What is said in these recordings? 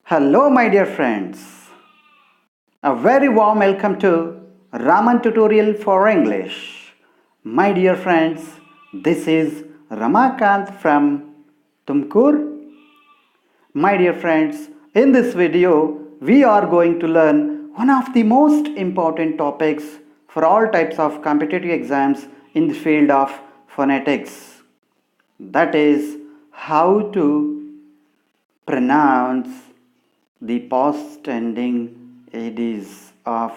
Hello, my dear friends. A very warm welcome to Raman Tutorial for English. My dear friends, this is Ramakant from Tumkur. My dear friends, in this video, we are going to learn one of the most important topics for all types of competitive exams in the field of phonetics. That is how to pronounce the past ending ADs of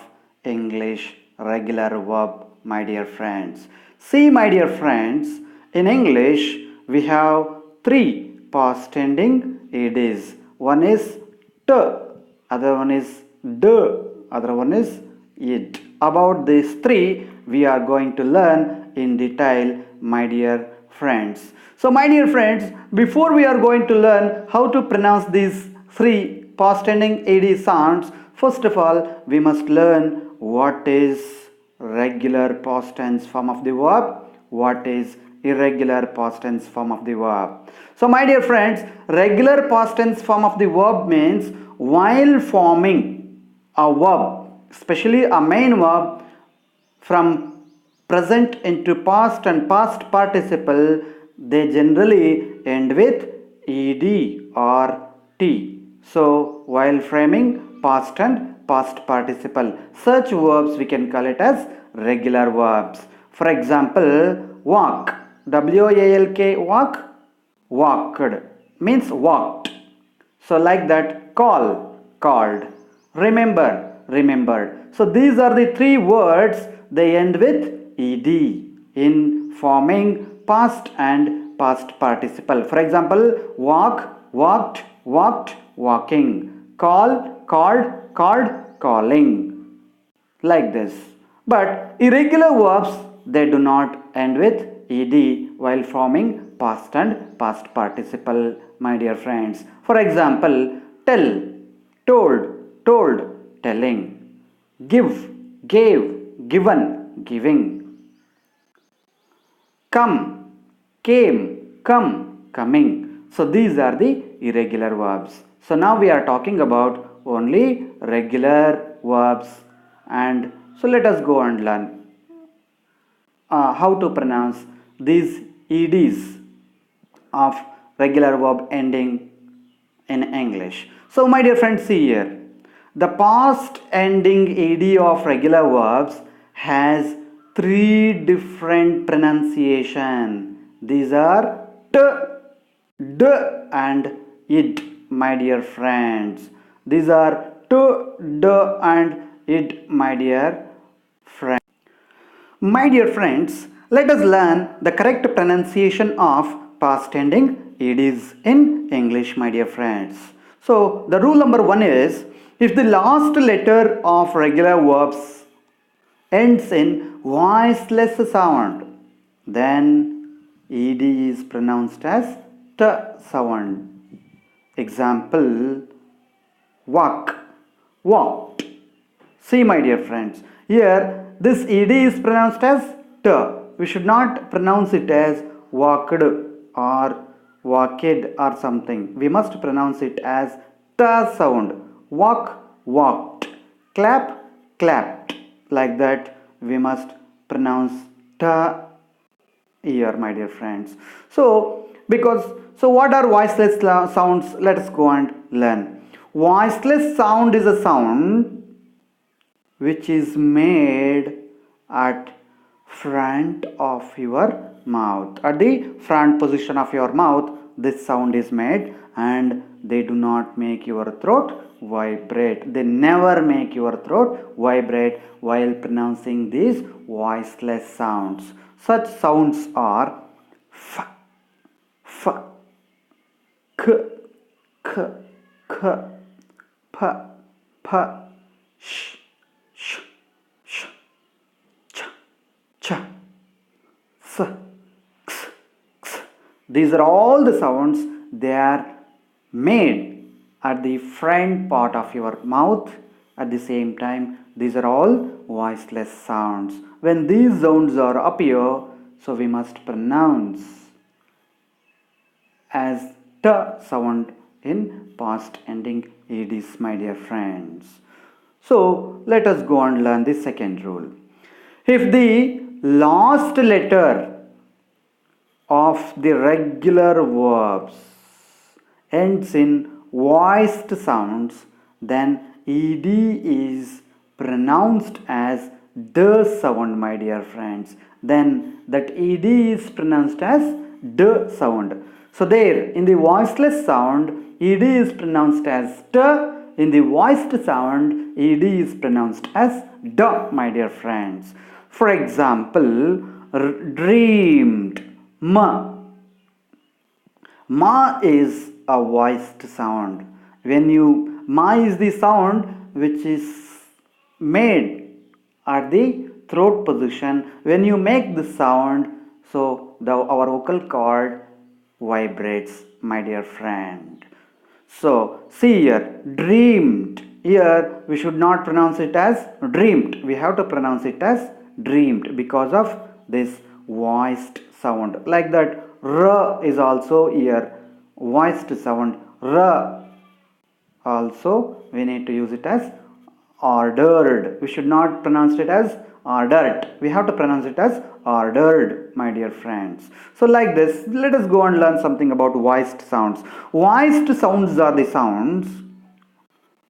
English regular verb, my dear friends. See, my dear friends, in English we have three past ending ADs. One is t, other one is d, other one is it. About these three, we are going to learn in detail, my dear friends. So, my dear friends, before we are going to learn how to pronounce these three past ending AD sounds, first of all, we must learn what is regular past tense form of the verb, what is irregular past tense form of the verb. So, my dear friends, regular past tense form of the verb means while forming a verb, especially a main verb, from present into past and past participle, they generally end with ed or t. So, while framing past and past participle, such verbs we can call it as regular verbs. For example, walk, walk, walked means walked. So, like that, call, called, remember, remembered. So, these are the three words, they end with ed in forming past and past participle. For example, walk, walked, walked, walking, call, called, called, calling, like this. But irregular verbs, they do not end with ed while forming past and past participle, my dear friends. For example, tell, told, told, telling, give, gave, given, giving, come, came, come, coming. So these are the irregular verbs. So now we are talking about only regular verbs, and so let us go and learn how to pronounce these eds of regular verb ending in English. So my dear friends, see here, the past ending ed of regular verbs has three different pronunciation. These are t, d and id, my dear friends. These are t, d and id, my dear friends. My dear friends, let us learn the correct pronunciation of past ending eds in English, my dear friends. So, the rule number one is, if the last letter of regular verbs ends in voiceless sound, then ed is pronounced as t sound. Example, walk, walked. See, my dear friends, here this ed is pronounced as t. We should not pronounce it as walked or walked or something. We must pronounce it as t sound. Walk, walked. Clap, clapped. Like that, we must pronounce t here, my dear friends. So what are voiceless sounds? Let us go and learn. Voiceless sound is a sound which is made at front of your mouth. At the front position of your mouth, this sound is made, and they do not make your throat vibrate. They never make your throat vibrate while pronouncing these voiceless sounds. Such sounds are f, f, k, k, k, p, p, sh, sh, sh, ch, ch, s, x, x. These are all the sounds, they are made at the front part of your mouth. At the same time, these are all voiceless sounds. When these sounds are appear, so we must pronounce as t sound in past ending EDs, my dear friends. So let us go and learn the second rule. If the last letter of the regular verbs ends in voiced sounds, then ed is pronounced as the sound, my dear friends. Then that ed is pronounced as the sound. So there in the voiceless sound ed is pronounced as the, in the voiced sound ed is pronounced as the, my dear friends. For example, dreamed, ma. Ma is a voiced sound. When you, ma is the sound which is made at the throat position. When you make the sound, so our vocal cord vibrates, my dear friend. So see here, dreamed. Here we should not pronounce it as dreamed. We have to pronounce it as dreamed because of this voiced sound. Like that, r is also here voiced sound. R also we need to use it as ordered. We should not pronounce it as ordered. We have to pronounce it as ordered, my dear friends. So like this, let us go and learn something about voiced sounds. Voiced sounds are the sounds.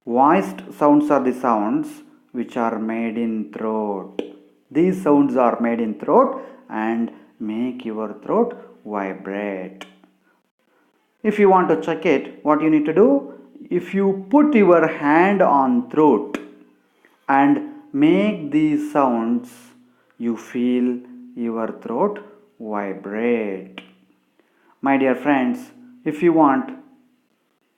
Voiced sounds are the sounds which are made in throat. These sounds are made in throat and make your throat vibrate. If you want to check it, what you need to do? If you put your hand on throat and make these sounds, you feel your throat vibrate. My dear friends, if you want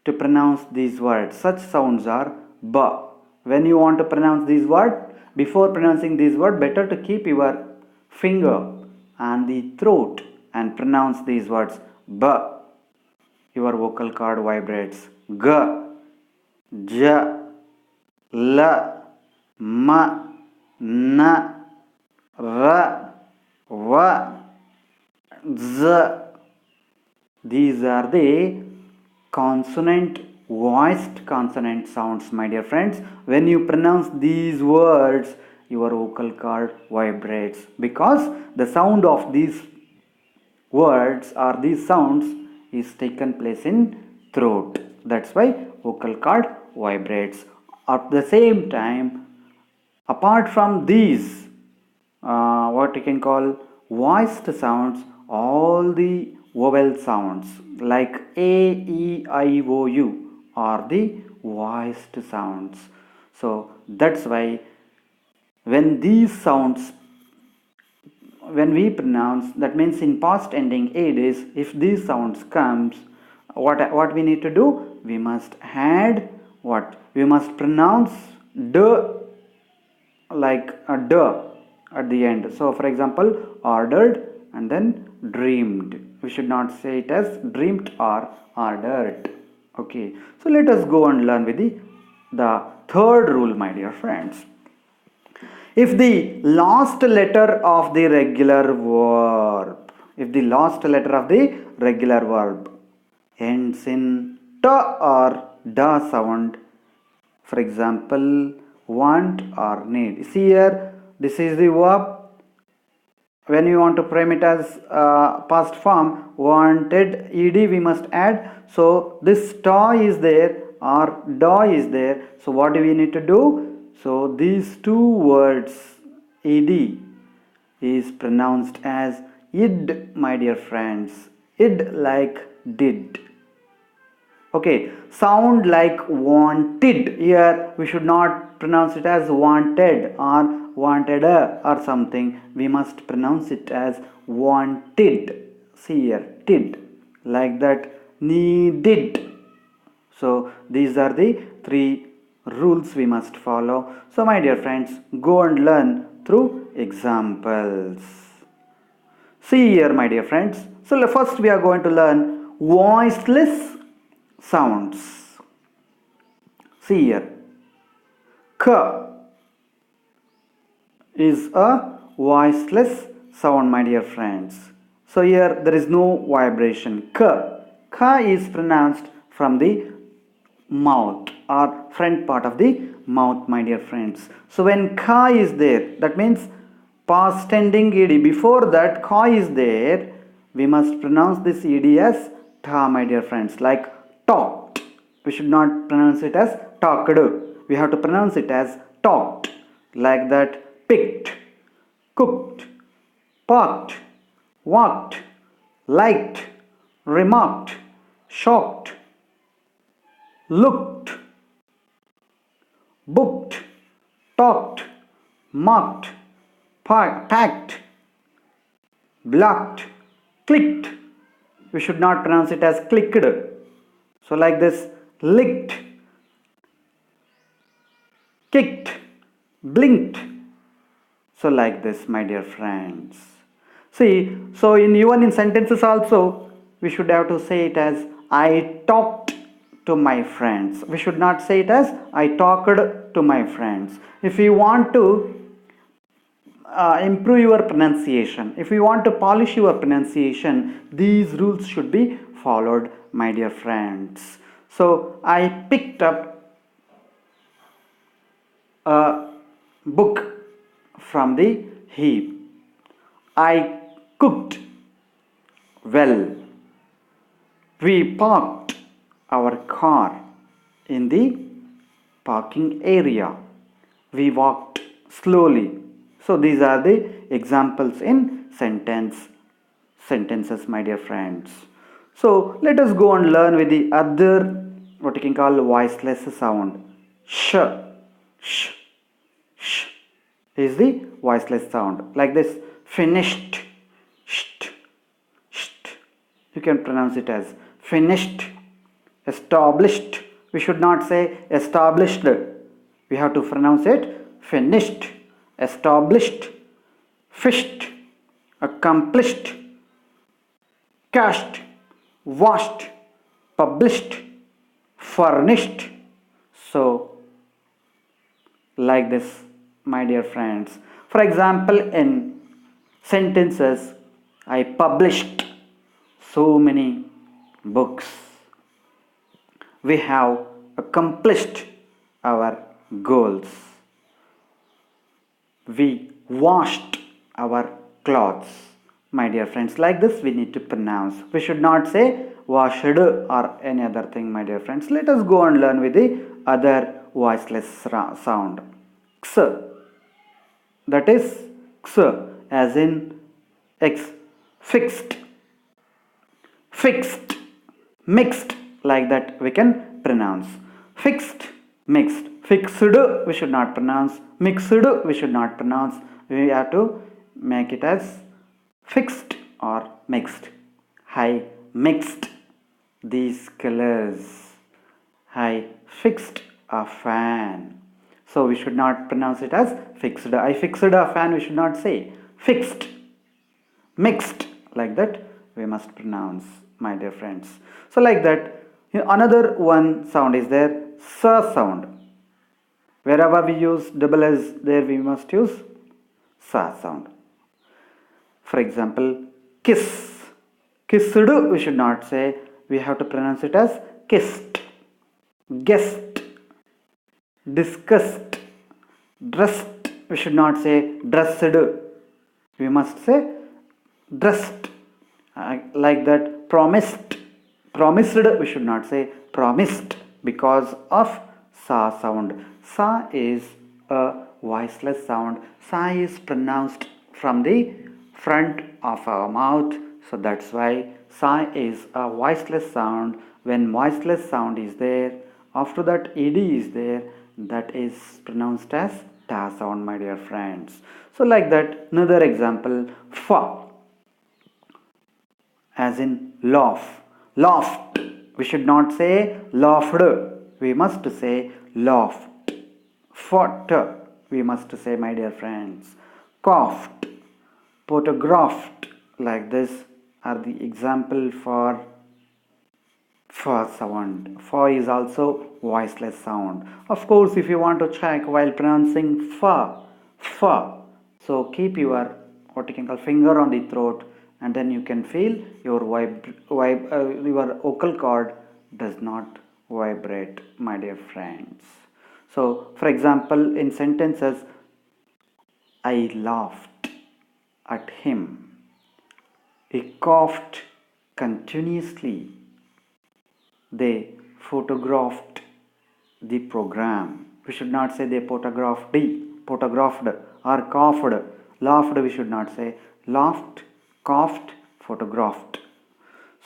to pronounce these words, such sounds are ba. When you want to pronounce these words, before pronouncing these words, better to keep your finger on the throat and pronounce these words ba. Your vocal cord vibrates. Ga, ja, la, ma, na, ra, va, z. These are the consonant, voiced consonant sounds, my dear friends. When you pronounce these words, your vocal cord vibrates because the sound of these words or these sounds is taken place in throat. That's why vocal cord vibrates. At the same time, apart from these, what you can call voiced sounds, all the vowel sounds like a, e, I, o, u are the voiced sounds. So that's why when these sounds, when we pronounce, that means in past ending eds, if these sounds comes, what we need to do? We must add what? We must pronounce d, like a d at the end. So for example, ordered and then dreamed. We should not say it as dreamed or ordered. Okay, so let us go and learn with the third rule, my dear friends. If the last letter of the regular verb, if the last letter of the regular verb ends in ta or da sound, for example, want or need. See here, this is the verb. When you want to frame it as past form, wanted, ed we must add. So this ta is there or da is there. So what do we need to do? So these two words ed is pronounced as id, my dear friends. Id like did. Okay, sound like wanted. Here we should not pronounce it as wanted or wanted or something. We must pronounce it as wanted. See here, did. Like that, needed. So these are the three rules we must follow. So my dear friends, go and learn through examples. See here, my dear friends. So first we are going to learn voiceless sounds. See here, k is a voiceless sound, my dear friends. So here there is no vibration. K is pronounced from the mouth or front part of the mouth, my dear friends. So when ka is there, that means past ending ed. Before that ka is there, we must pronounce this ed as ta, my dear friends. Like talked, we should not pronounce it as talked. We have to pronounce it as talked. Like that, picked, cooked, parked, walked, liked, remarked, shocked, looked, booked, talked, marked, packed, blocked, clicked. We should not pronounce it as clicked. So like this, licked, kicked, blinked. So like this, my dear friends. See, so even in sentences also, we should have to say it as I talked to my friends. We should not say it as I talked to my friends. If you want to improve your pronunciation, if you want to polish your pronunciation, these rules should be followed, my dear friends. So I picked up a book from the heap. I cooked well. We parked our car in the parking area. We walked slowly. So these are the examples in sentences, my dear friends. So let us go and learn with the other, what you can call voiceless sound. Sh, sh, sh is the voiceless sound. Like this, finished, sht, sht. You can pronounce it as finished. Established, we should not say established. We have to pronounce it finished, established, fished, accomplished, cashed, washed, published, furnished. So like this, my dear friends. For example, in sentences, I published so many books. We have accomplished our goals. We washed our clothes. My dear friends, like this we need to pronounce. We should not say washed or any other thing, my dear friends. Let us go and learn with the other voiceless sound. X. That is x as in x. Fixed, fixed, mixed, like that we can pronounce. Fixed, mixed. Fixed we should not pronounce. Mixed we should not pronounce. We have to make it as fixed or mixed. I mixed these colors. I fixed a fan. So we should not pronounce it as fixed. I fixed a fan, we should not say. Fixed, mixed, like that we must pronounce, my dear friends. So like that, another one sound is there, sa sound. Wherever we use double S, there we must use sa sound. For example, kiss. Kissed we should not say, we have to pronounce it as kissed. Guessed, discussed, dressed, we should not say dressed. We must say dressed. Like that, promised. Promised we should not say promised because of sa sound. Sa is a voiceless sound. Sa is pronounced from the front of our mouth. So that's why sa is a voiceless sound. When voiceless sound is there, after that ed is there, that is pronounced as ta sound, my dear friends. So like that, another example, fa as in laugh. Laughed, we should not say laughed, we must say laughed. Fought, we must say, my dear friends. Coughed, photographed, like this are the example for fa sound. Fa is also voiceless sound. Of course, if you want to check while pronouncing fa, so keep your what you can call finger on the throat, and then you can feel your your vocal cord does not vibrate, my dear friends. So, for example, in sentences, I laughed at him. He coughed continuously. They photographed the program. We should not say they photographed or coughed. Laughed, we should not say. Laughed, coughed, photographed.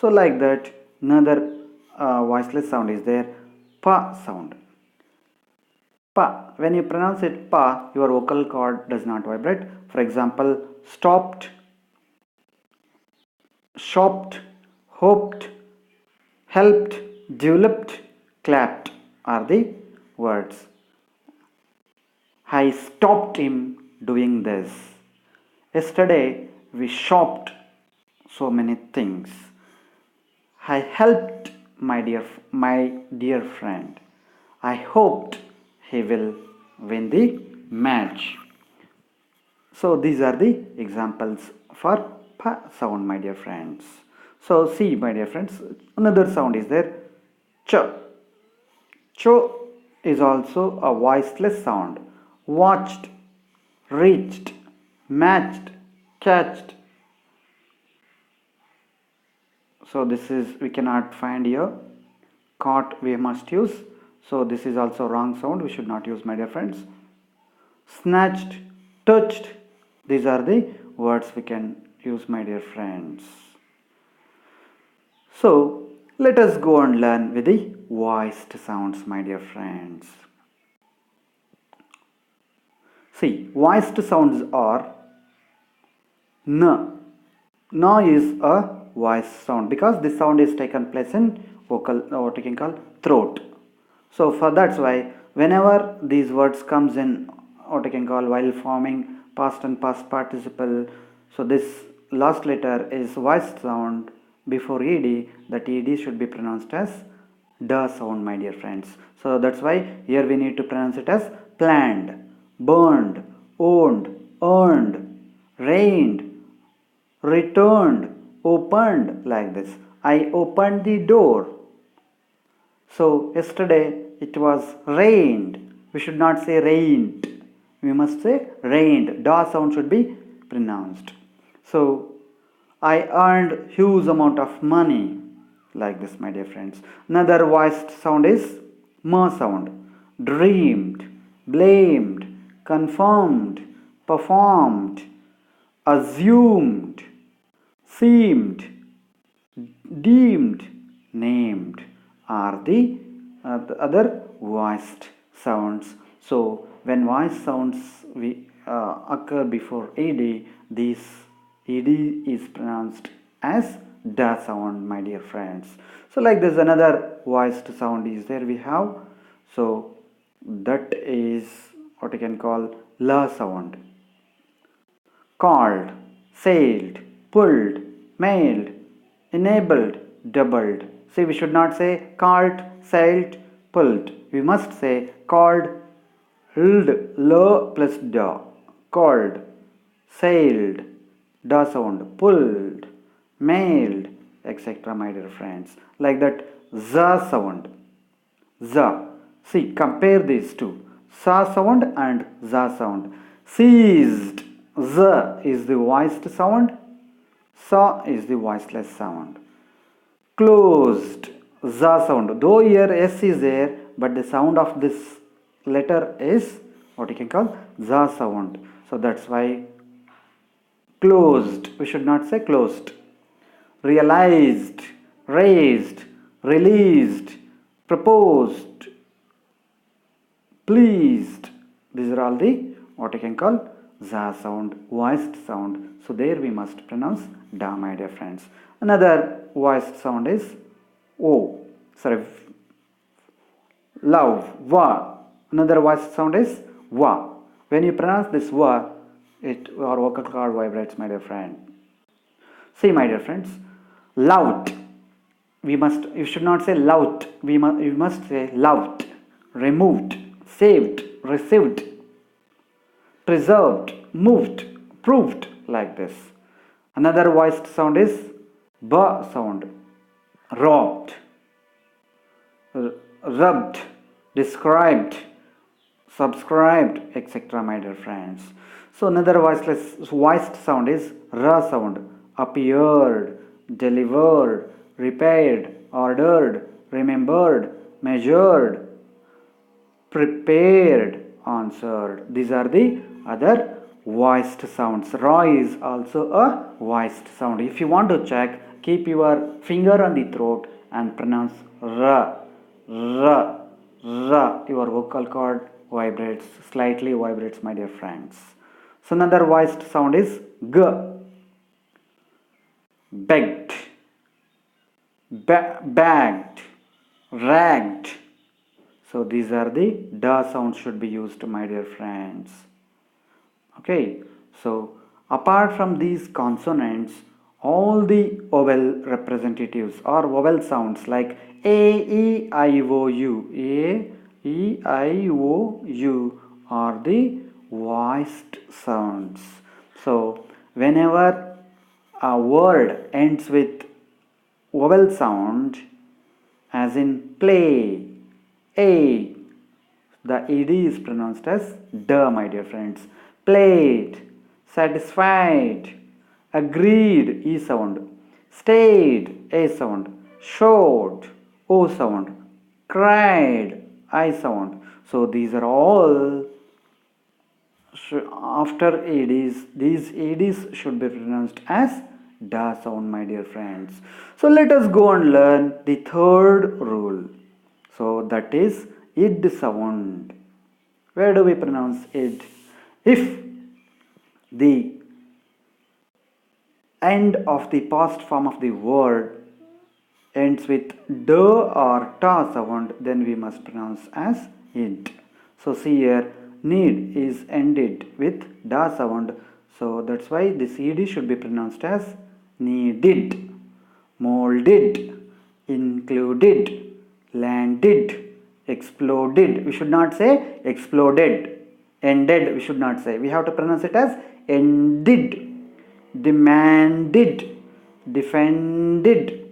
So like that, another voiceless sound is there, pa sound. Pa, when you pronounce it pa, your vocal cord does not vibrate. For example, stopped, shopped, hoped, helped, developed, clapped are the words. I stopped him doing this. Yesterday we shopped so many things. I helped my dear friend. I hoped he will win the match. So these are the examples for pa sound, my dear friends. So see, my dear friends, another sound is there, ch. Cho is also a voiceless sound. Watched, reached, matched, catched. So this is, we cannot find here. Caught we must use. So this is also wrong sound. We should not use, my dear friends. Snatched, touched. These are the words we can use, my dear friends. So let us go and learn with the voiced sounds, my dear friends. See, voiced sounds are n. Na is a voice sound because this sound is taken place in vocal, what you can call throat. So for that's why whenever these words comes in what you can call while forming past and past participle, so this last letter is voice sound before ed, that ed should be pronounced as da sound, my dear friends. So that's why here we need to pronounce it as planned, burned, owned, earned, rained, returned, opened, like this. I opened the door. So yesterday it was rained. We should not say rained. We must say rained. Da sound should be pronounced. So I earned huge amount of money, like this, my dear friends. Another voiced sound is ma sound. Dreamed, blamed, confirmed, performed, assumed, seemed, deemed, named are the other voiced sounds. So when voice sounds occur before ed, this ed is pronounced as da sound, my dear friends. So like this, another voiced sound is there we have. So that is what you can call la sound. Called, sailed, pulled, mailed, enabled, doubled. See, we should not say called, sailed, pulled. We must say called, held, la plus da. Called, sailed, da sound, pulled, mailed, etc. my dear friends. Like that, za sound. Za. See, compare these two. Sa sound and za sound. Seized. Z is the voiced sound. Sa is the voiceless sound. Closed. Za sound. Though here S is there, but the sound of this letter is what you can call za sound. So that's why closed. We should not say closed. Realized, raised, released, proposed, pleased. These are all the what you can call za sound, voiced sound. So there we must pronounce da, my dear friends. Another voiced sound is o. Sorry, love, va. Another voiced sound is va. When you pronounce this va, your vocal cord vibrates, my dear friend. See, my dear friends, loved. You should not say loved. We must say loved, removed, saved, received, preserved, moved, proved, like this. Another voiced sound is ba sound. Robbed, rubbed, described, subscribed, etc. my dear friends. So another voiced sound is ra sound. Appeared, delivered, repaired, ordered, remembered, measured, prepared, answered. These are the other voiced sounds. Ra is also a voiced sound. If you want to check, keep your finger on the throat and pronounce ra, ra, ra. Your vocal cord vibrates, slightly vibrates, my dear friends. So another voiced sound is g. Begged, bagged, ragged. So these are the da sounds should be used, my dear friends. Okay, so apart from these consonants, all the vowel representatives or vowel sounds like a, e, I, o, u, a, e, I, o, u are the voiced sounds. So whenever a word ends with vowel sound, as in play, a, the ed is pronounced as d, my dear friends. Played, satisfied, agreed, e sound, stayed, a sound, showed, o sound, cried, I sound. So these are all after ads, these ads should be pronounced as da sound, my dear friends. So let us go and learn the third rule. So that is id sound. Where do we pronounce id? If the end of the past form of the word ends with d or ta sound, then we must pronounce as id. So see here, need is ended with da sound. So that's why this ed should be pronounced as needed, molded, included, landed, exploded. We should not say exploded. Ended, we should not say. We have to pronounce it as ended, demanded, defended,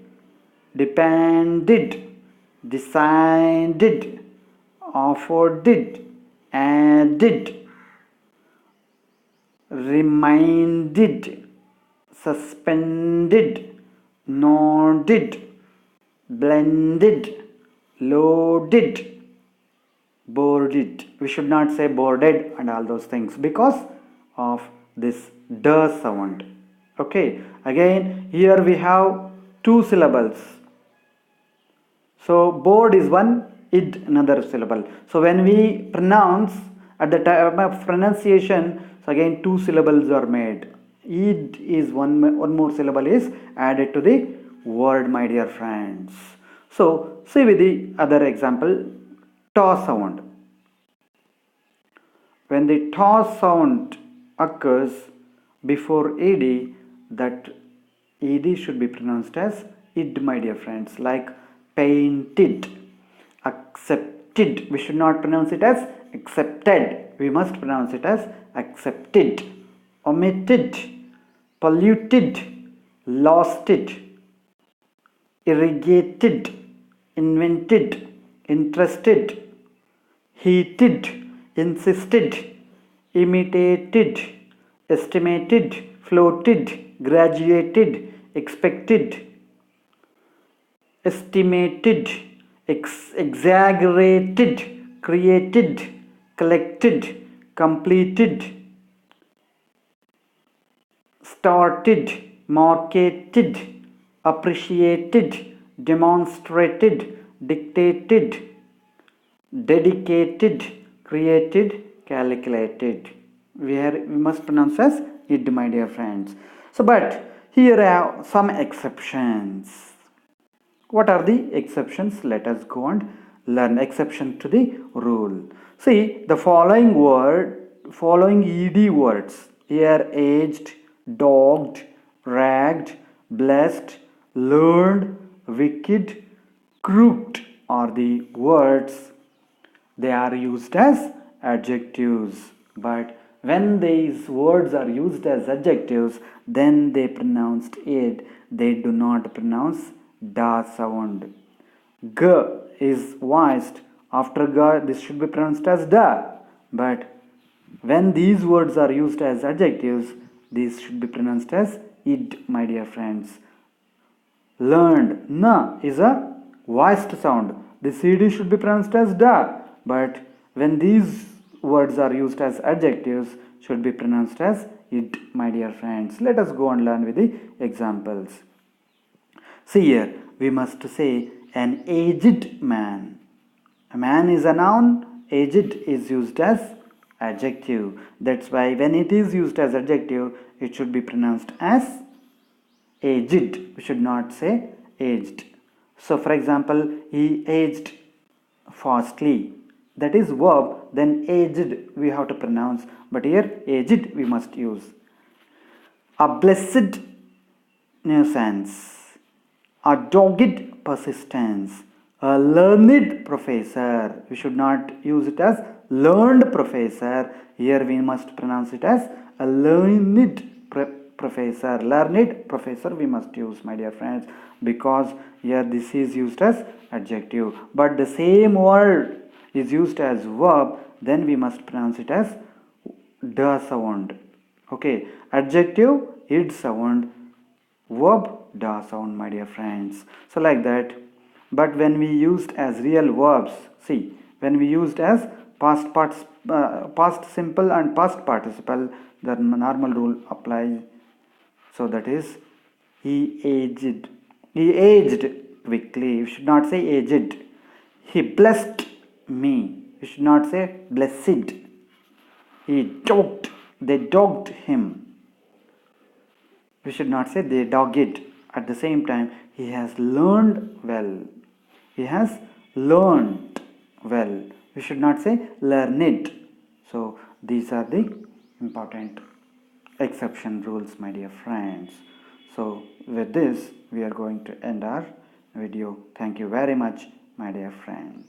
depended, decided, afforded, added, reminded, suspended, nodded, blended, loaded, boarded. We should not say boarded and all those things because of this d sound. Okay, again here we have two syllables. So board is one, id another syllable. So when we pronounce at the time of pronunciation, so again two syllables are made. Id is one more syllable is added to the word, my dear friends. So see with the other example, ta sound. When the ta sound occurs before ed, that ed should be pronounced as id, my dear friends, like painted, accepted. We should not pronounce it as accepted. We must pronounce it as accepted. Omitted, polluted, lost it, irrigated, invented, interested, heated, insisted, imitated, estimated, floated, graduated, expected, estimated, exaggerated, created, collected, completed, started, marketed, appreciated, demonstrated, dictated, dedicated, created, calculated. We must pronounce as id, my dear friends. So, but here are some exceptions. What are the exceptions? Let us go and learn exception to the rule. See the following ed words here: aged, dogged, ragged, blessed, learned, wicked, crooked are the words. They are used as adjectives, but when these words are used as adjectives, then they pronounced it. They do not pronounce da sound. G is voiced after ga, this should be pronounced as da. But when these words are used as adjectives, these should be pronounced as id, my dear friends. Learned, na is a voiced sound. The cd should be pronounced as da. But when these words are used as adjectives, should be pronounced as id, my dear friends. Let us go and learn with the examples. See here, we must say an aged man. A man is a noun, aged is used as adjective. That's why when it is used as adjective, it should be pronounced as aged. We should not say aged. So for example, he aged fastly. That is verb, then aged we have to pronounce. But here aged we must use. A blessed nuisance. A dogged persistence. A learned professor. We should not use it as learned professor. Here we must pronounce it as a learned professor. Learned professor we must use, my dear friends, because here this is used as adjective. But the same word is used as verb, then we must pronounce it as da sound. Okay, adjective id sound, verb da sound, my dear friends. So like that. But when we used as real verbs, see, when we used as past simple and past participle, the normal rule applies. So that is he aged. He aged quickly. You should not say aged. He blessed me. You should not say blessed. He dogged. They dogged him. We should not say they dogged. At the same time, he has learned well. He has learned well. We should not say learned. So these are the important exception rules, my dear friends. So with this, we are going to end our video. Thank you very much, my dear friends.